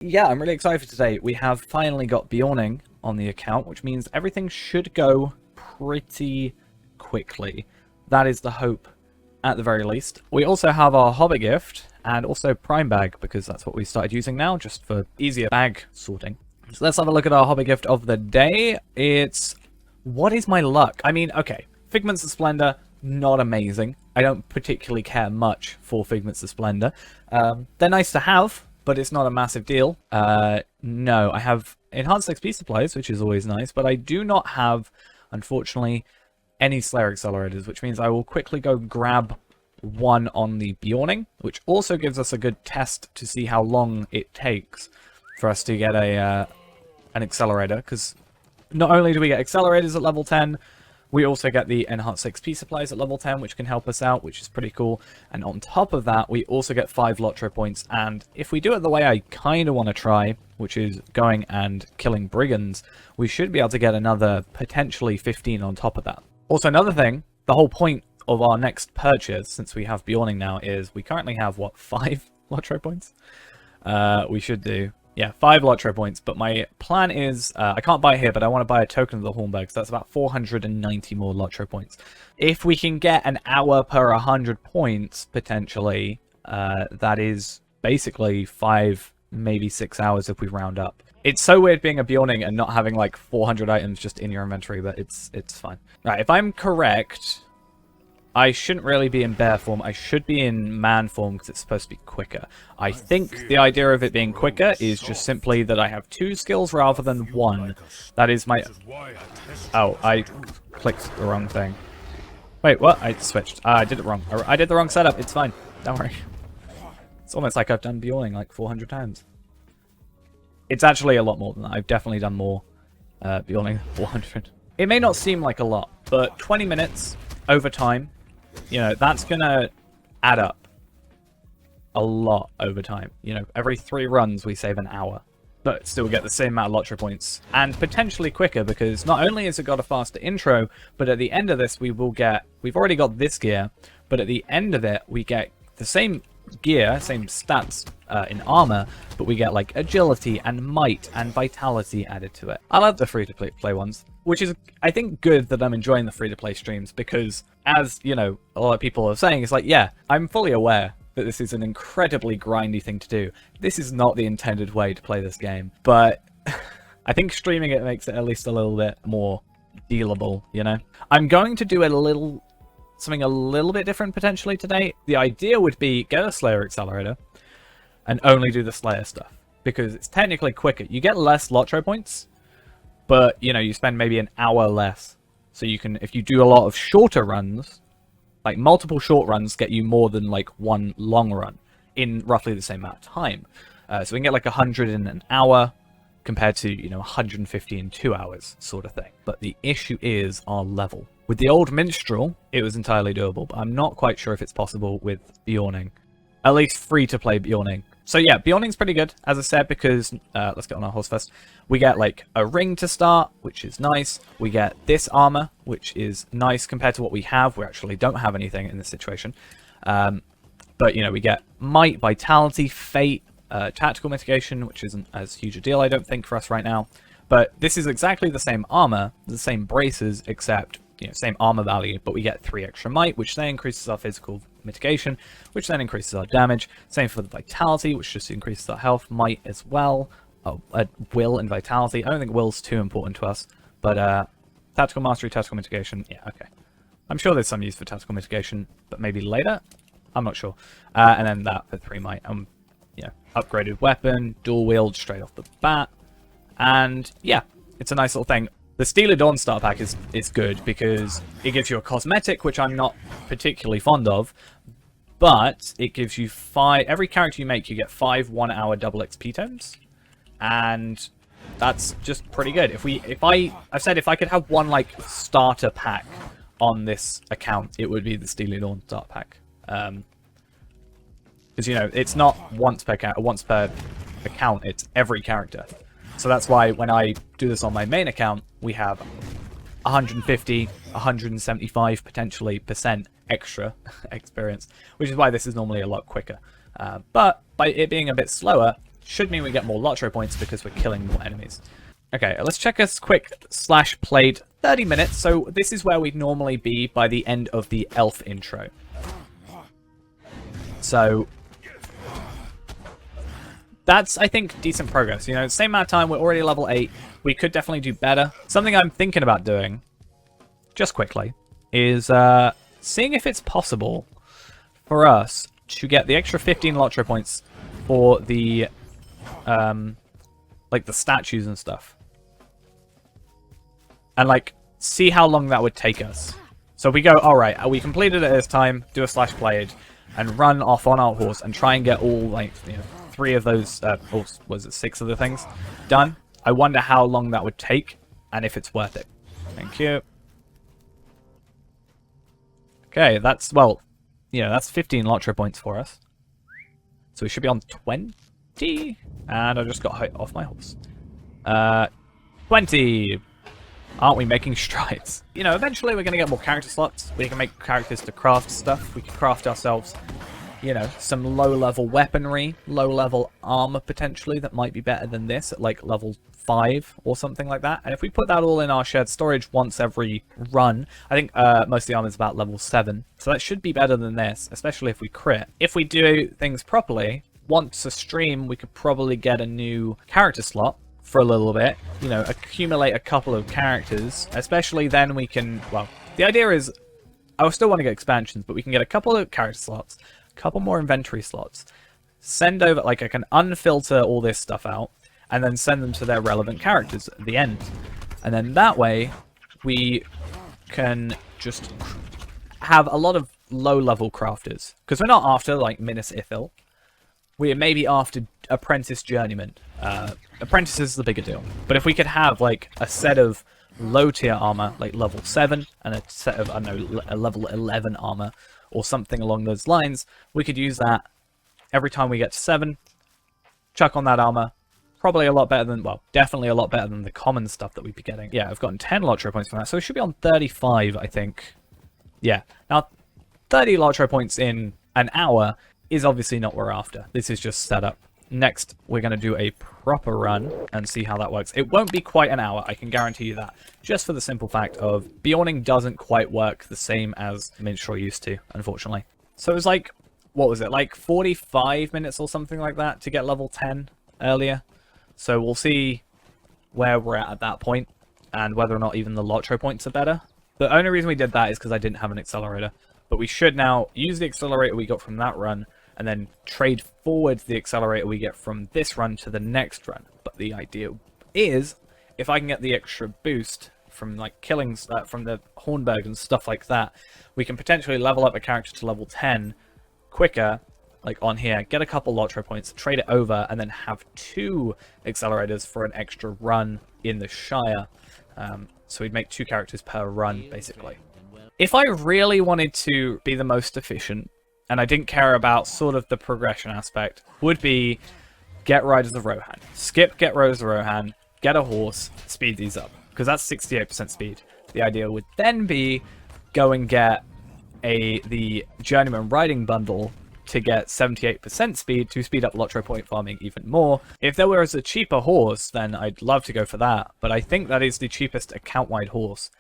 yeah, I'm really excited for today. We have finally got Beorning on the account, which means everything should go pretty quickly. That is the hope, at the very least. We also have our Hobbit gift, and also Prime Bag, because that's what we started using now, just for easier bag sorting. So let's have a look at our Hobbit gift of the day. It's... what is my luck? I mean, okay, Figments of Splendor, not amazing. I don't particularly care much for Figments of Splendor. They're nice to have, but it's not a massive deal. No, I have Enhanced XP supplies, which is always nice, but I do not have, unfortunately, any Slayer accelerators, which means I will quickly go grab one on the Beorning, which also gives us a good test to see how long it takes for us to get an accelerator, because not only do we get accelerators at level 10, we also get the Enhanced XP supplies at level 10, which can help us out, which is pretty cool. And on top of that, we also get 5 LOTRO points. And if we do it the way I kind of want to try, which is going and killing brigands, we should be able to get another potentially 15 on top of that. Also, another thing, the whole point of our next purchase, since we have Beorning now, is we currently have, what, 5 LOTRO points? We should do... yeah, 5 LOTRO points, but my plan is, I can't buy it here, but I want to buy a token of the Hornberg, so that's about 490 more LOTRO points. If we can get an hour per 100 points, potentially, that is basically 5, maybe 6 hours if we round up. It's so weird being a Beorning and not having like 400 items just in your inventory, but it's fine. Right, if I'm correct... I shouldn't really be in bear form. I should be in man form because it's supposed to be quicker. I think the idea of it being quicker is just simply that I have 2 skills rather than 1. That is my... oh, I clicked the wrong thing. Wait, what? I switched. I did it wrong. I did the wrong setup. It's fine. Don't worry. It's almost like I've done Beorning like 400 times. It's actually a lot more than that. I've definitely done more Beorning than 400. It may not seem like a lot, but 20 minutes over time, you know, that's going to add up a lot over time. You know, every 3 runs we save an hour, but still get the same amount of LOTRO points. And potentially quicker, because not only has it got a faster intro, but at the end of this we will get... we've already got this gear, but at the end of it we get the same gear, same stats in armor, but we get like agility and might and vitality added to it. I love the free-to-play ones, which is, I think, good that I'm enjoying the free-to-play streams, because, as, you know, a lot of people are saying, it's like, yeah, I'm fully aware that this is an incredibly grindy thing to do. This is not the intended way to play this game, but I think streaming it makes it at least a little bit more dealable, you know? I'm going to do something a little bit different potentially today. The idea would be get a Slayer accelerator and only do the Slayer stuff, because it's technically quicker. You get less LOTRO points, but, you know, you spend maybe an hour less. So you can, if you do a lot of shorter runs, like multiple short runs get you more than like 1 long run in roughly the same amount of time. So we can get like 100 in an hour compared to, you know, 150 in 2 hours sort of thing. But the issue is our level. With the old Minstrel, it was entirely doable, but I'm not quite sure if it's possible with Beorning. At least free-to-play Beorning. So yeah, Beorning's pretty good, as I said, because, let's get on our horse first. We get, like, a ring to start, which is nice. We get this armor, which is nice compared to what we have. We actually don't have anything in this situation. But, you know, we get might, vitality, fate, tactical mitigation, which isn't as huge a deal, I don't think, for us right now. But this is exactly the same armor, the same braces, except, you know, same armor value, but we get 3 extra might, which then increases our physical mitigation, which then increases our damage. Same for the vitality, which just increases our health. Might as well. Oh, will and vitality. I don't think will's too important to us, but tactical mastery, tactical mitigation, yeah, okay. I'm sure there's some use for tactical mitigation, but maybe later? I'm not sure. And then that for 3 might. Yeah, upgraded weapon, dual wield straight off the bat. And yeah, it's a nice little thing. The Steely Dawn starter pack is good because it gives you a cosmetic, which I'm not particularly fond of, but it gives you 5... every character you make, you get 5 1-hour double XP tomes, and that's just pretty good. I've said if I could have one like starter pack on this account, it would be the Steely Dawn starter pack, because, you know, it's not once per account, it's every character. So that's why when I do this on my main account, we have 150, 175 potentially % extra experience, which is why this is normally a lot quicker. But by it being a bit slower, should mean we get more LOTRO points because we're killing more enemies. Okay, let's check a quick slash played 30 minutes. So this is where we'd normally be by the end of the elf intro. So that's, I think, decent progress. You know, same amount of time, we're already level 8. We could definitely do better. Something I'm thinking about doing, just quickly, is seeing if it's possible for us to get the extra 15 LOTRO points for the, like the statues and stuff. And, like, see how long that would take us. So we go, alright, we completed it this time, do a slash played, and run off on our horse and try and get all, like, you know, 3 of those, or was it 6 of the things done. I wonder how long that would take, and if it's worth it. Thank you. Okay, that's, well, you know, that's 15 LOTRO points for us. So we should be on 20, and I just got hit off my horse. 20! Aren't we making strides? You know, eventually we're going to get more character slots. We can make characters to craft stuff. We can craft ourselves, you know, some low-level weaponry, low-level armor potentially that might be better than this at like level 5 or something like that. And if we put that all in our shared storage once every run, I think most of the armor is about level 7. So that should be better than this, especially if we crit. If we do things properly, once a stream, we could probably get a new character slot for a little bit, you know, accumulate a couple of characters, especially then we can, well, the idea is, I still want to get expansions, but we can get a couple of character slots, a couple more inventory slots, send over, like I can unfilter all this stuff out, and then send them to their relevant characters at the end. And then that way, we can just have a lot of low-level crafters, because we're not after, like, Minas Ithil. We are maybe after Apprentice Journeyman. Apprentice is the bigger deal. But if we could have, like, a set of low-tier armor, like level 7, and a set of, I don't know, a level 11 armor, or something along those lines, we could use that every time we get to 7, chuck on that armor. Probably a lot better than, well, definitely a lot better than the common stuff that we'd be getting. Yeah, I've gotten 10 LOTRO points from that, so we should be on 35, I think. Yeah. Now, 30 LOTRO points in an hour is obviously not what we're after. This is just setup. Next, we're going to do a proper run and see how that works. It won't be quite an hour, I can guarantee you that. Just for the simple fact of Beorning doesn't quite work the same as Minstrel used to, unfortunately. So it was like, what was it, like 45 minutes or something like that to get level 10 earlier. So we'll see where we're at that point and whether or not even the LOTRO points are better. The only reason we did that is because I didn't have an accelerator. But we should now use the accelerator we got from that run and then trade forward the accelerator we get from this run to the next run. But the idea is, if I can get the extra boost from like killings from the Hornberg and stuff like that, we can potentially level up a character to level 10 quicker, like on here, get a couple LOTRO points, trade it over, and then have 2 accelerators for an extra run in the Shire. So we'd make 2 characters per run, basically. If I really wanted to be the most efficient, and I didn't care about sort of the progression aspect, would be get Riders of Rohan. Skip get Riders of Rohan, get a horse, speed these up, because that's 68% speed. The idea would then be go and get the Journeyman Riding Bundle to get 78% speed to speed up LOTRO point farming even more. If there was a cheaper horse, then I'd love to go for that, but I think that is the cheapest account-wide horse,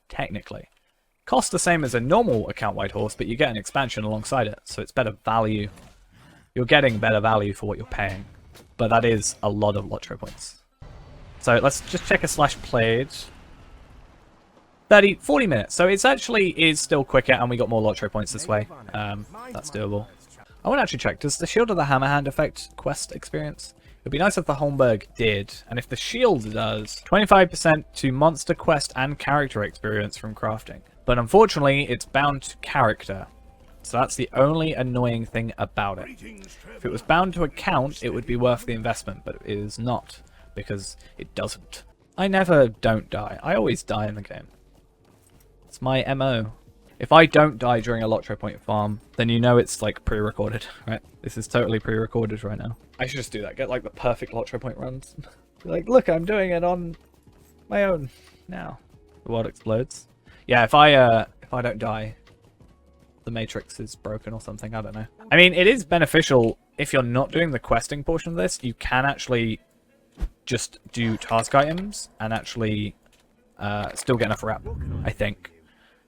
technically. Costs the same as a normal account-wide horse, but you get an expansion alongside it, so it's better value. You're getting better value for what you're paying, but that is a lot of LOTRO points. So let's just check a slash played. 40 minutes, so it's actually is still quicker, and we got more LOTRO points this way. That's doable. I want to actually check, does the Shield of the Hammerhand affect quest experience? It'd be nice if the Holmberg did, and if the Shield does, 25% to monster quest and character experience from crafting. But unfortunately, it's bound to character, so that's the only annoying thing about it. If it was bound to account, it would be worth the investment, but it is not, because it doesn't. I never don't die. I always die in the game. It's my MO. If I don't die during a LOTRO point farm, then you know it's like pre-recorded, right? This is totally pre-recorded right now. I should just do that. Get like the perfect LOTRO point runs. Be like, look, I'm doing it on my own now. The world explodes. Yeah, if I don't die, the Matrix is broken or something. I don't know. I mean, it is beneficial if you're not doing the questing portion of this, you can actually just do task items and actually still get enough rep, I think.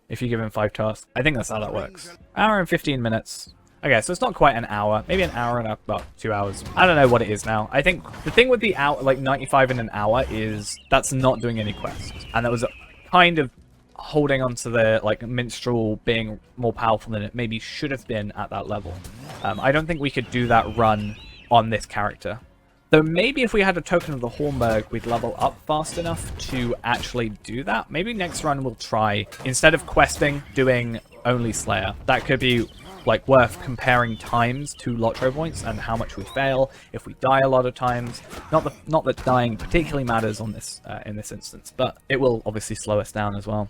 If you give him 5 tasks. I think that's how that works. Hour and 15 minutes. Okay, so it's not quite an hour. Maybe an hour and about 2 hours. I don't know what it is now. I think the thing with the hour, like 95 in an hour, is that's not doing any quests. And that was kind of holding on to the like minstrel being more powerful than it maybe should have been at that level. I don't think we could do that run on this character. Though maybe if we had a token of the Hornburg, we'd level up fast enough to actually do that. Maybe next run we'll try, instead of questing, doing only Slayer. That could be like worth comparing times to LOTRO points and how much we fail if we die a lot of times. Not that dying particularly matters on this in this instance, but it will obviously slow us down as well.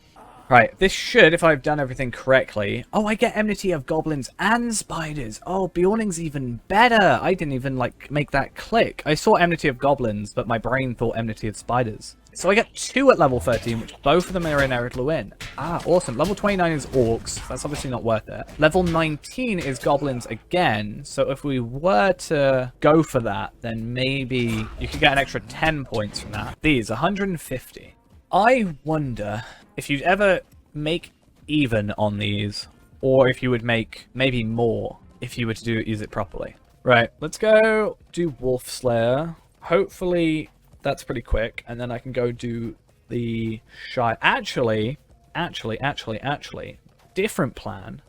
Right, this should, if I've done everything correctly... Oh, I get enmity of goblins and spiders. Oh, Beorning's even better. I didn't even, like, make that click. I saw enmity of goblins, but my brain thought enmity of spiders. So I get 2 at level 13, which both of them are in Ered Luin. Ah, awesome. Level 29 is orcs. That's obviously not worth it. Level 19 is goblins again. So if we were to go for that, then maybe you could get an extra 10 points from that. These, 150. I wonder if you'd ever make even on these, or if you would make maybe more if you were to use it properly. Right, let's go do Wolf Slayer. Hopefully that's pretty quick, and then I can go do the Shire. Actually, different plan.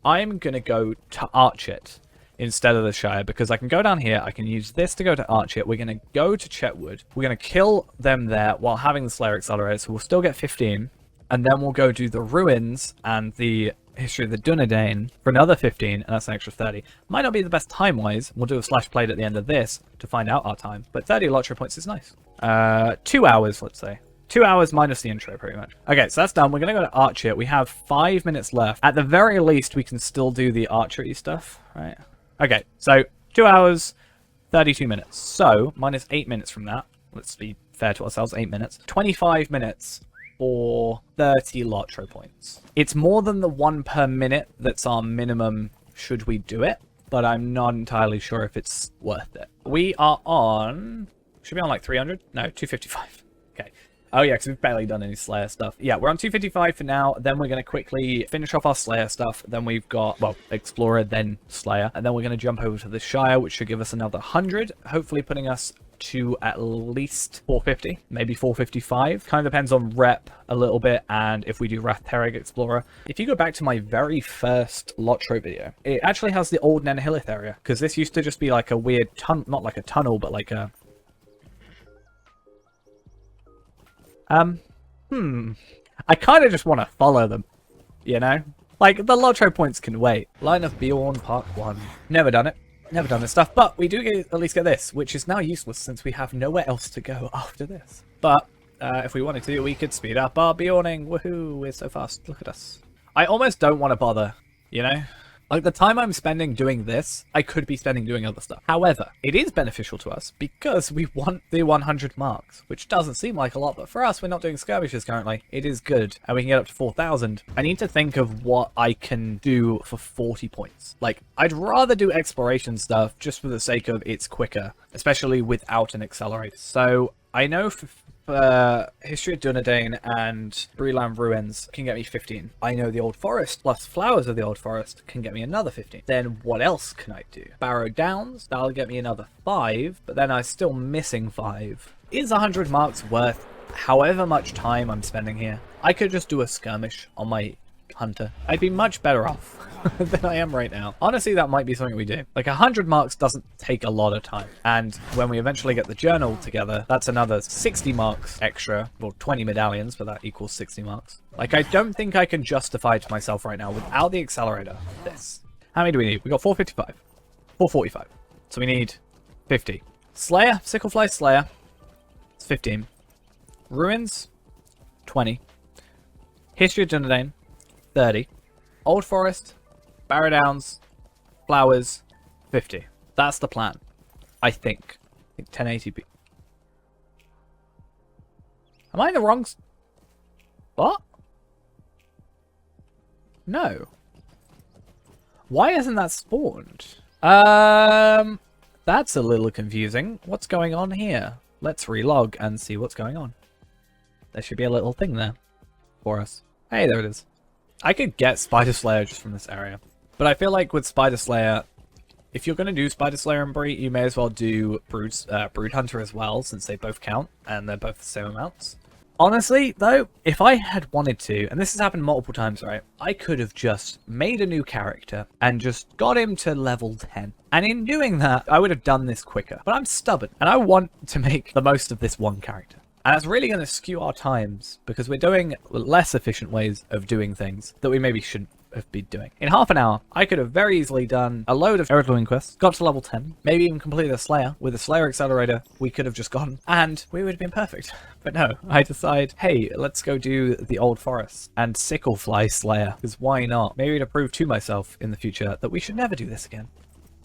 I'm gonna go to Arch it instead of the Shire, because I can go down here, I can use this to go to Arch it. We're going to go to Chetwood. We're going to kill them there while having the Slayer Accelerator, so we'll still get 15. And then we'll go do the Ruins and the History of the Dunedain for another 15, and that's an extra 30. Might not be the best time-wise. We'll do a slash plate at the end of this to find out our time. But 30 LOTRO points is nice. 2 hours, let's say. 2 hours minus the intro, pretty much. Okay, so that's done. We're going to go to Arch it. We have 5 minutes left. At the very least, we can still do the archery stuff, right? Okay, so 2 hours, 32 minutes. So, minus 8 minutes from that. Let's be fair to ourselves, 8 minutes. 25 minutes for 30 LOTRO points. It's more than the 1 per minute that's our minimum should we do it, but I'm not entirely sure if it's worth it. We are on... Should be on like 300? No, 255. Okay. Oh yeah, because we've barely done any Slayer stuff. Yeah, we're on 255 for now. Then we're going to quickly finish off our Slayer stuff. Then we've got, well, Explorer, then Slayer. And then we're going to jump over to the Shire, which should give us another 100. Hopefully putting us to at least 450, maybe 455. Kind of depends on rep a little bit and if we do Rathterrig Explorer. If you go back to my very first LOTRO video, it actually has the old Nenahilith area, because this used to just be like a weird tunnel, not like a tunnel, but like a... I kind of just want to follow them, you know? Like, the LOTRO points can wait. Line of Beorn Part 1. Never done it. Never done this stuff, but we do at least get this, which is now useless since we have nowhere else to go after this. But, if we wanted to, we could speed up our Beorning. Woohoo, we're so fast. Look at us. I almost don't want to bother, you know? Like, the time I'm spending doing this, I could be spending doing other stuff. However, it is beneficial to us because we want the 100 marks, which doesn't seem like a lot, but for us, we're not doing skirmishes currently. It is good, and we can get up to 4,000. I need to think of what I can do for 40 points. Like, I'd rather do exploration stuff just for the sake of it's quicker, especially without an accelerator. So, I know for History of Dunedain and Bree-land Ruins can get me 15. I know the Old Forest plus Flowers of the Old Forest can get me another 15. Then what else can I do? Barrow Downs, that'll get me another 5, but then I'm still missing 5. Is 100 marks worth however much time I'm spending here? I could just do a skirmish on my hunter. I'd be much better off than I am right now. Honestly, that might be something we do. Like, 100 marks doesn't take a lot of time. And when we eventually get the journal together, that's another 60 marks extra, or 20 medallions, but that equals 60 marks. Like, I don't think I can justify to myself right now, without the accelerator, this. How many do we need? We got 455. 445. So we need 50. Slayer, Sicklefly Slayer. It's 15. Ruins, 20. History of Dunedain, 30. Old Forest, Barrow Downs, Flowers, 50. That's the plan. I think. 1080p. Am I in the wrong... What? No. Why isn't that spawned? That's a little confusing. What's going on here? Let's relog and see what's going on. There should be a little thing there for us. Hey, there it is. I could get Spider Slayer just from this area. But I feel like with Spider Slayer, if you're going to do Spider Slayer and Bree, you may as well do Brood Hunter as well, since they both count, and they're both the same amounts. Honestly, though, if I had wanted to, and this has happened multiple times, right, I could have just made a new character and just got him to level 10. And in doing that, I would have done this quicker. But I'm stubborn, and I want to make the most of this one character. And that's really going to skew our times, because we're doing less efficient ways of doing things that we maybe shouldn't have been doing. In half an hour, I could have very easily done a load of Error quests, got to level 10, maybe even completed a Slayer. With a Slayer Accelerator, we could have just gone, and we would have been perfect. But no, I decide, hey, let's go do the Old Forest and Sicklefly Slayer, because why not? Maybe to prove to myself in the future that we should never do this again.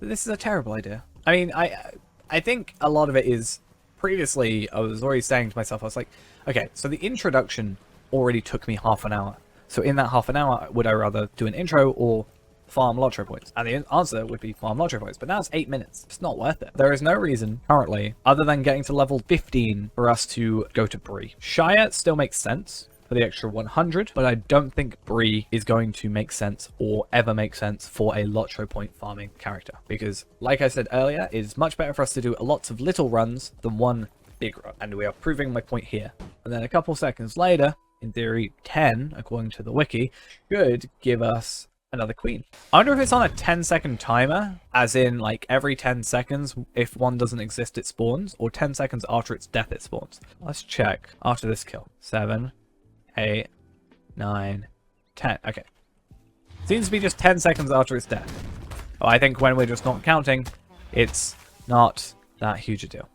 This is a terrible idea. I mean, I think a lot of it is, previously, I was already saying to myself, I was like, okay, so the introduction already took me half an hour. So in that half an hour, would I rather do an intro or farm LOTRO points? And the answer would be farm LOTRO points, but now it's 8 minutes. It's not worth it. There is no reason currently, other than getting to level 15, for us to go to Bree. Shire still makes sense for the extra 100, but I don't think Bree is going to make sense or ever make sense for a LOTRO point farming character. Because, like I said earlier, it is much better for us to do lots of little runs than one big run. And we are proving my point here. And then a couple seconds later, in theory, 10, according to the wiki, should give us another queen. I wonder if it's on a 10-second timer, as in, like, every 10 seconds, if one doesn't exist, it spawns, or 10 seconds after its death, it spawns. Let's check after this kill. 7, 8, 9, 10. Okay. Seems to be just 10 seconds after its death. Oh, I think when we're just not counting, it's not that huge a deal.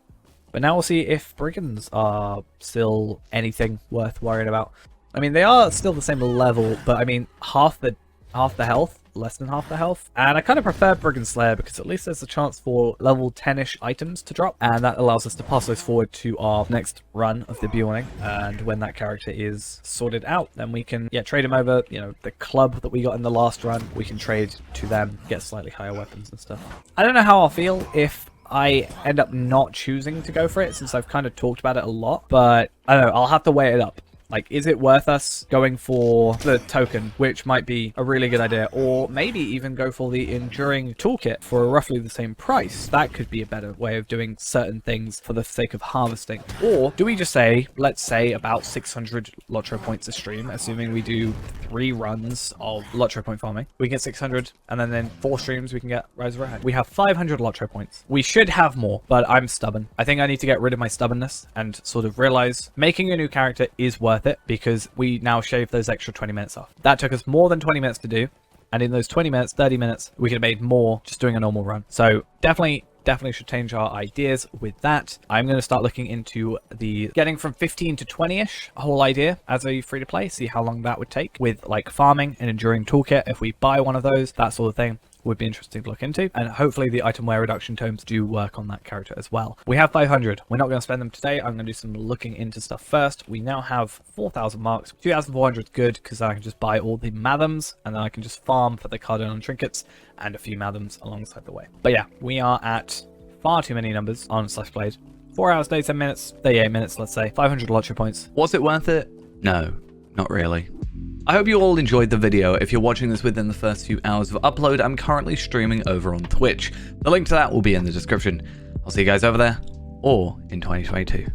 But now we'll see if brigands are still anything worth worrying about. I mean, they are still the same level, but I mean, half the health, less than half the health. And I kind of prefer Brigand Slayer because at least there's a chance for level 10-ish items to drop. And that allows us to pass those forward to our next run of the Beorning. And when that character is sorted out, then we can, yeah, trade him over, you know, the club that we got in the last run. We can trade to them, get slightly higher weapons and stuff. I don't know how I'll feel if I end up not choosing to go for it, since I've kind of talked about it a lot, but I don't know, I'll have to weigh it up. Like, is it worth us going for the token, which might be a really good idea, or maybe even go for the enduring toolkit for roughly the same price? That could be a better way of doing certain things for the sake of harvesting. Or do we just say, let's say about 600 LOTRO points a stream, assuming we do 3 runs of LOTRO point farming. We get 600, and then in 4 streams we can get Rise of Red. We have 500 LOTRO points. We should have more, but I'm stubborn. I think I need to get rid of my stubbornness and sort of realize making a new character is worth it, because we now shave those extra 20 minutes off. That took us more than 20 minutes to do, and in those 20 minutes, 30 minutes, we could have made more just doing a normal run. So definitely should change our ideas with that. I'm going to start looking into the getting from 15 to 20-ish whole idea as a free-to-play, see how long that would take with like farming and enduring toolkit. If we buy one of those, that sort of thing would be interesting to look into, and hopefully the item wear reduction tomes do work on that character as well. We have 500. We're not going to spend them today. I'm going to do some looking into stuff first. We now have 4,000 marks. 2,400 is good because I can just buy all the Mathams, and then I can just farm for the Cardinal trinkets and a few Mathams alongside the way. But yeah, we are at far too many numbers on Slash Played. 4 hours, 37 minutes, 38 minutes, let's say. 500 LOTRO points. Was it worth it? No, not really. I hope you all enjoyed the video. If you're watching this within the first few hours of upload, I'm currently streaming over on Twitch. The link to that will be in the description. I'll see you guys over there, or in 2022.